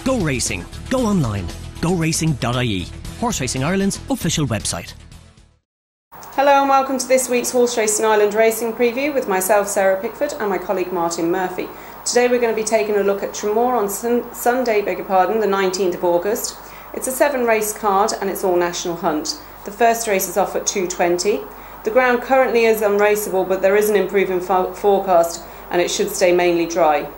Go racing. Go online. GoRacing.ie. Horse Racing Ireland's official website. Hello and welcome to this week's Horse Racing Ireland racing preview with myself, Sarah Pickford, and my colleague Martin Murphy. Today we're going to be taking a look at Tramore on Sunday, the 19th of August. It's a 7-race card and it's all national hunt. The first race is off at 2:20. The ground currently is unraceable, but there is an improving forecast and it should stay mainly dry.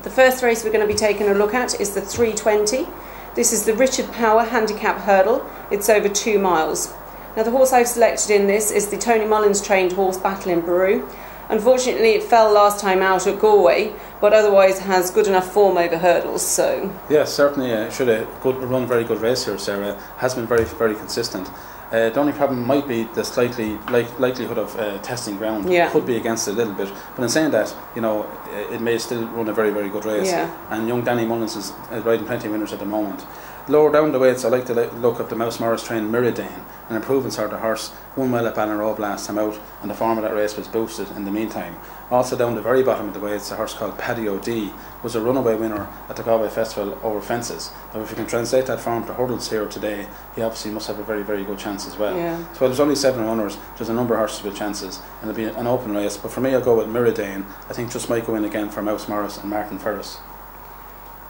The first race we're going to be taking a look at is the 3:20. This is the Richard Power Handicap Hurdle. It's over 2 miles. Now the horse I've selected in this is the Tony Mullins trained horse Battle in Baru. Unfortunately it fell last time out at Galway, but otherwise has good enough form over hurdles. So yes, certainly should have run very good race here, Sarah. Has been very consistent. The only problem might be the slightly likelihood of testing ground. Yeah. Could be against it a little bit, but in saying that, you know, it may still run a very good race. Yeah. And young Danny Mullins is riding plenty of winners at the moment. Lower down the weights, I like to look up the Mouse Morris trained Mirrodane, an improving sort of horse. 1 mile at Ballinrobe last time out, and the form of that race was boosted in the meantime. Also down the very bottom of the weights, a horse called Paddy O'D was a runaway winner at the Galway Festival over fences. Now if you can translate that form to hurdles here today, he obviously must have a very good chance as well. Yeah. So there's only 7 runners, there's a number of horses with chances, and it'll be an open race. But for me, I'll go with Mirrodane. I think just might go in again for Mouse Morris and Martin Ferris.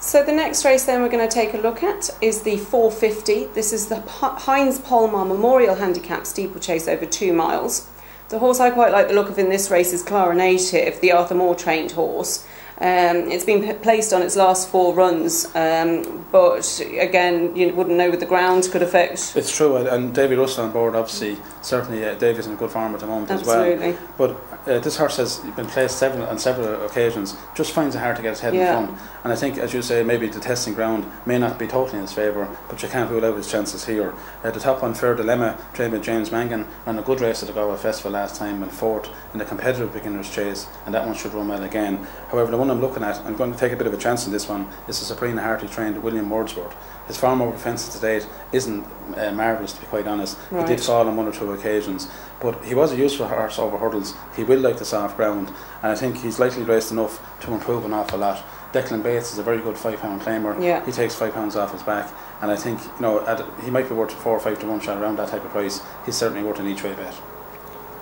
So the next race then we're going to take a look at is the 4:50. This is the Heinz Polmar Memorial Handicap Steeplechase over 2 miles. The horse I quite like the look of in this race is Clarenative, the Arthur Moore trained horse. It's been placed on its last 4 runs, but again, you wouldn't know what the ground could affect. It's true, and Davy Russell on board, obviously. Certainly Davy's in a good form at the moment. Absolutely. As well. But this horse has been placed on several occasions, just finds it hard to get its head in front. And I think, as you say, maybe the testing ground may not be totally in his favour, but you can't rule out his chances here. The top one, Fair Dilemma, trained by James Mangan, ran a good race at the Galway Festival last time and 4th in the competitive beginner's chase, and that one should run well again. However, the one I'm looking at, I'm going to take a bit of a chance in this one, is the Sabrina Hartley trained William Wordsworth. His form over fences to date isn't marvellous, to be quite honest. Right. He did fall on 1 or 2 occasions, but he was a useful horse over hurdles. He will like the soft ground, and I think he's likely raced enough to improve an awful lot. Declan Bates is a very good £5 claimer. Yeah. He takes £5 off his back, and I think, you know, he might be worth 4 or 5 to 1 shot around that type of price. He's certainly worth an each way bet.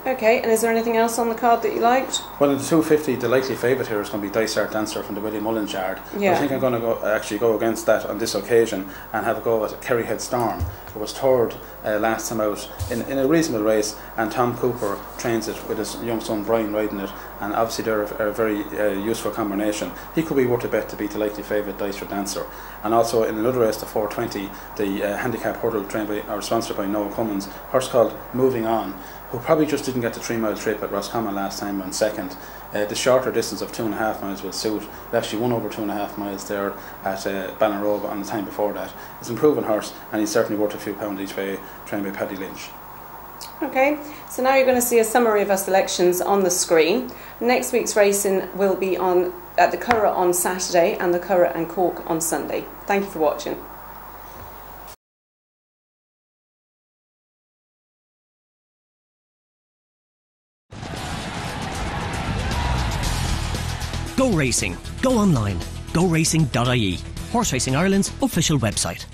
Okay, and is there anything else on the card that you liked? Well, in the 250, the likely favourite here is going to be Dysart Dancer from the William Mullins yard. Yeah. I think I'm going to actually go against that on this occasion and have a go at Kerryhead Storm. It was third last time out in a reasonable race, and Tom Cooper trains it with his young son Brian riding it, and obviously they're a very useful combination. He could be worth a bet to beat the likely favourite Dysart Dancer. And also in another race, the 420, the handicap hurdle trained by, or sponsored by Noah Cummins, horse called Moving On, who probably just didn't get the 3 mile trip at Roscommon last time on 2nd. The shorter distance of 2.5 miles will suit. He actually won over 2.5 miles there at Ballinrobe on the time before that. He's an improving horse, and he's certainly worth a few pounds each way, trained by Paddy Lynch. Okay, so now you're going to see a summary of our selections on the screen. Next week's racing will be at the Curragh on Saturday and the Curragh and Cork on Sunday. Thank you for watching. Go racing. Go online. GoRacing.ie. Horse Racing Ireland's official website.